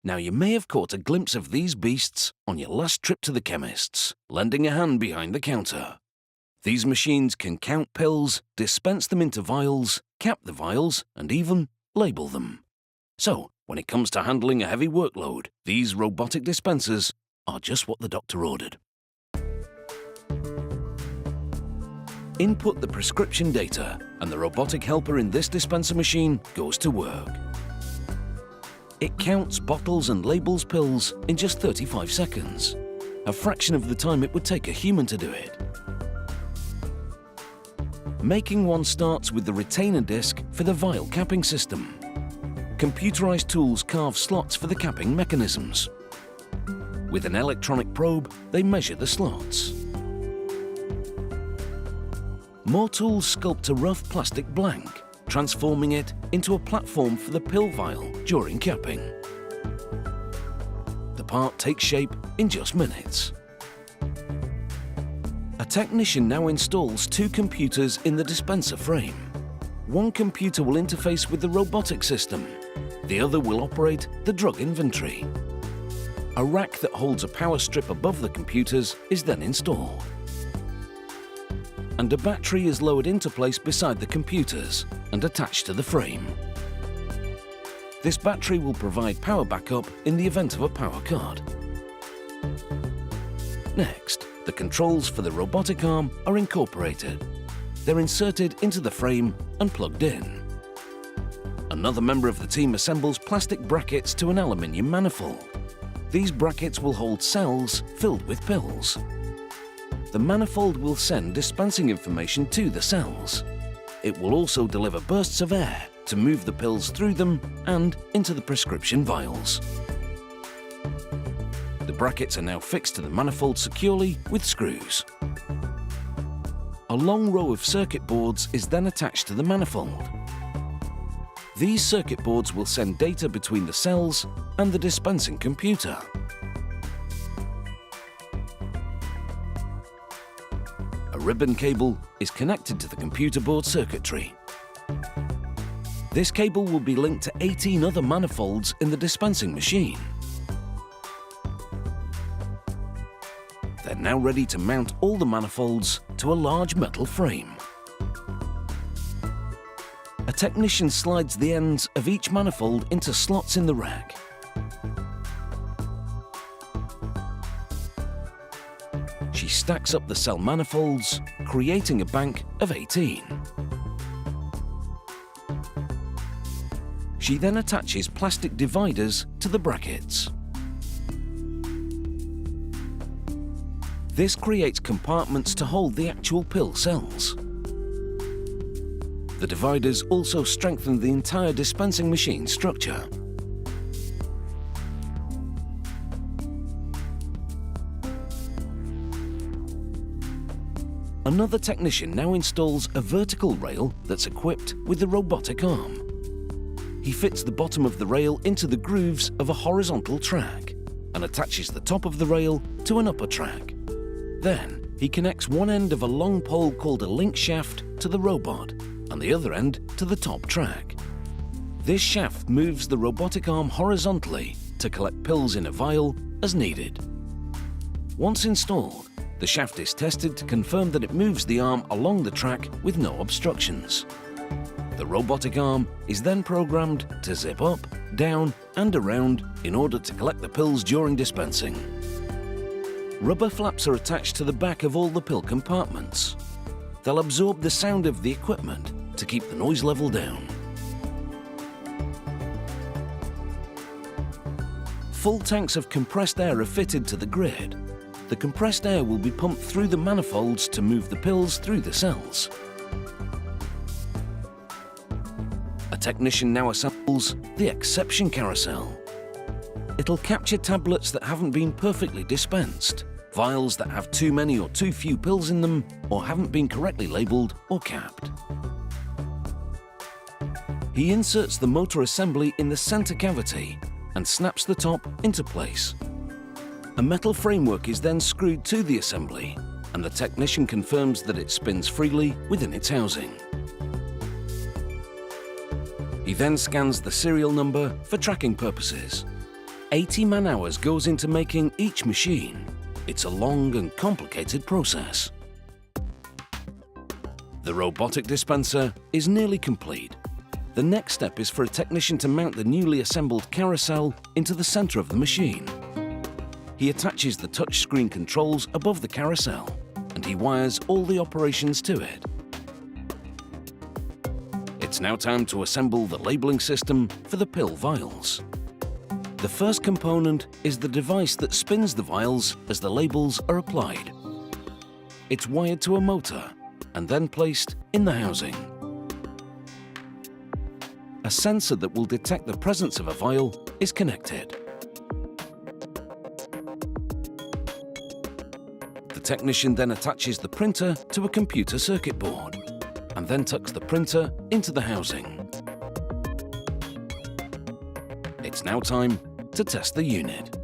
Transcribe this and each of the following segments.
Now you may have caught a glimpse of these beasts on your last trip to the chemist's, lending a hand behind the counter. These machines can count pills, dispense them into vials, cap the vials, and even label them. So, when it comes to handling a heavy workload, these robotic dispensers are just what the doctor ordered. Input the prescription data, and the robotic helper in this dispenser machine goes to work. It counts bottles and labels pills in just 35 seconds, a fraction of the time it would take a human to do it. Making one starts with the retainer disc for the vial capping system. Computerized tools carve slots for the capping mechanisms. With an electronic probe, they measure the slots. More tools sculpt a rough plastic blank, transforming it into a platform for the pill vial during capping. The part takes shape in just minutes. A technician now installs 2 computers in the dispenser frame. One computer will interface with the robotic system. The other will operate the drug inventory. A rack that holds a power strip above the computers is then installed. And a battery is lowered into place beside the computers and attached to the frame. This battery will provide power backup in the event of a power cut. Next, the controls for the robotic arm are incorporated. They're inserted into the frame and plugged in. Another member of the team assembles plastic brackets to an aluminium manifold. These brackets will hold cells filled with pills. The manifold will send dispensing information to the cells. It will also deliver bursts of air to move the pills through them and into the prescription vials. The brackets are now fixed to the manifold securely with screws. A long row of circuit boards is then attached to the manifold. These circuit boards will send data between the cells and the dispensing computer. A ribbon cable is connected to the computer board circuitry. This cable will be linked to 18 other manifolds in the dispensing machine. They're now ready to mount all the manifolds to a large metal frame. A technician slides the ends of each manifold into slots in the rack. She stacks up the cell manifolds, creating a bank of 18. She then attaches plastic dividers to the brackets. This creates compartments to hold the actual pill cells. The dividers also strengthen the entire dispensing machine structure. Another technician now installs a vertical rail that's equipped with the robotic arm. He fits the bottom of the rail into the grooves of a horizontal track and attaches the top of the rail to an upper track. Then, he connects one end of a long pole called a link shaft to the robot and the other end to the top track. This shaft moves the robotic arm horizontally to collect pills in a vial as needed. Once installed, the shaft is tested to confirm that it moves the arm along the track with no obstructions. The robotic arm is then programmed to zip up, down, and around in order to collect the pills during dispensing. Rubber flaps are attached to the back of all the pill compartments. They'll absorb the sound of the equipment to keep the noise level down. Full tanks of compressed air are fitted to the grid. The compressed air will be pumped through the manifolds to move the pills through the cells. A technician now assembles the exception carousel. It'll capture tablets that haven't been perfectly dispensed, vials that have too many or too few pills in them, or haven't been correctly labeled or capped. He inserts the motor assembly in the center cavity and snaps the top into place. A metal framework is then screwed to the assembly, and the technician confirms that it spins freely within its housing. He then scans the serial number for tracking purposes. 80 man-hours goes into making each machine. It's a long and complicated process. The robotic dispenser is nearly complete. The next step is for a technician to mount the newly assembled carousel into the center of the machine. He attaches the touchscreen controls above the carousel, and he wires all the operations to it. It's now time to assemble the labeling system for the pill vials. The first component is the device that spins the vials as the labels are applied. It's wired to a motor and then placed in the housing. A sensor that will detect the presence of a vial is connected. The technician then attaches the printer to a computer circuit board and then tucks the printer into the housing. It's now time to test the unit.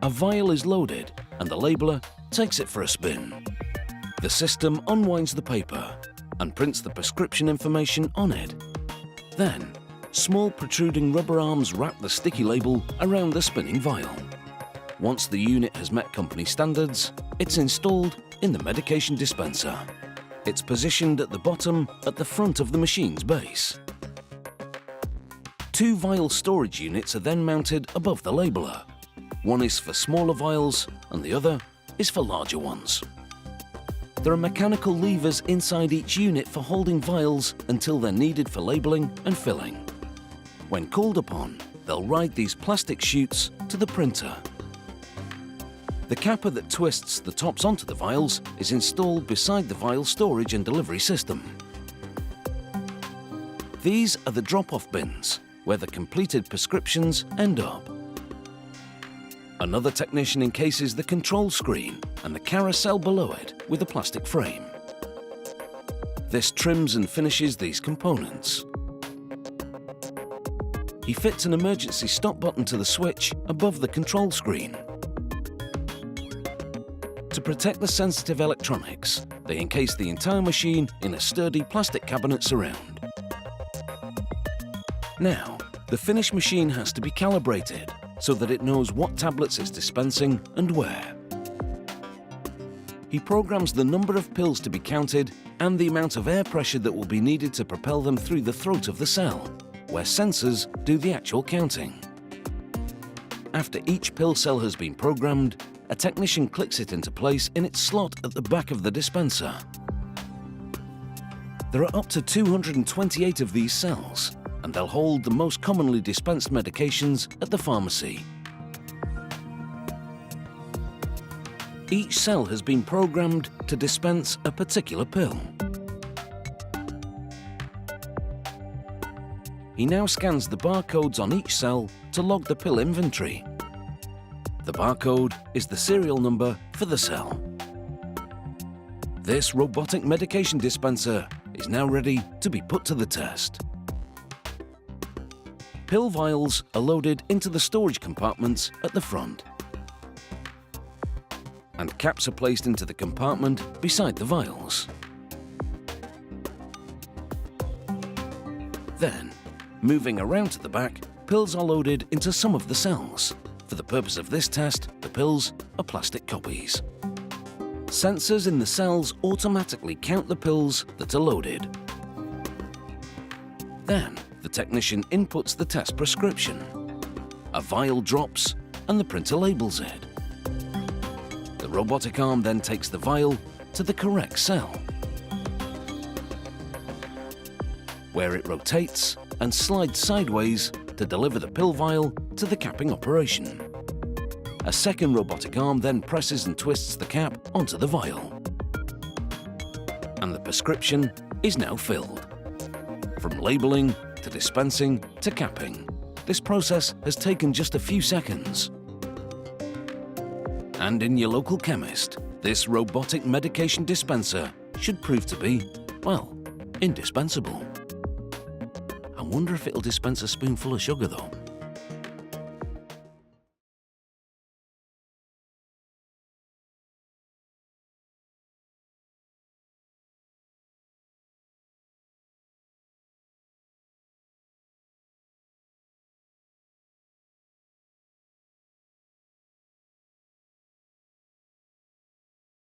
A vial is loaded and the labeler takes it for a spin. The system unwinds the paper and prints the prescription information on it. Then, small protruding rubber arms wrap the sticky label around the spinning vial. Once the unit has met company standards, it's installed in the medication dispenser. It's positioned at the bottom at the front of the machine's base. 2 vial storage units are then mounted above the labeler. One is for smaller vials and the other is for larger ones. There are mechanical levers inside each unit for holding vials until they're needed for labeling and filling. When called upon, they'll ride these plastic chutes to the printer. The capper that twists the tops onto the vials is installed beside the vial storage and delivery system. These are the drop-off bins, where the completed prescriptions end up. Another technician encases the control screen and the carousel below it with a plastic frame. This trims and finishes these components. He fits an emergency stop button to the switch above the control screen. To protect the sensitive electronics, they encase the entire machine in a sturdy plastic cabinet surround. Now, the finished machine has to be calibrated so that it knows what tablets it's dispensing and where. He programs the number of pills to be counted and the amount of air pressure that will be needed to propel them through the throat of the cell, where sensors do the actual counting. After each pill cell has been programmed, a technician clicks it into place in its slot at the back of the dispenser. There are up to 228 of these cells, and they'll hold the most commonly dispensed medications at the pharmacy. Each cell has been programmed to dispense a particular pill. He now scans the barcodes on each cell to log the pill inventory. The barcode is the serial number for the cell. This robotic medication dispenser is now ready to be put to the test. Pill vials are loaded into the storage compartments at the front, and caps are placed into the compartment beside the vials. Then, moving around to the back, pills are loaded into some of the cells. For the purpose of this test, the pills are plastic copies. Sensors in the cells automatically count the pills that are loaded. Then, the technician inputs the test prescription. A vial drops and the printer labels it. The robotic arm then takes the vial to the correct cell, where it rotates and slides sideways to deliver the pill vial to the capping operation. A second robotic arm then presses and twists the cap onto the vial. And the prescription is now filled. From labeling to dispensing to capping, this process has taken just a few seconds. And in your local chemist, this robotic medication dispenser should prove to be, well, indispensable. I wonder if it'll dispense a spoonful of sugar though.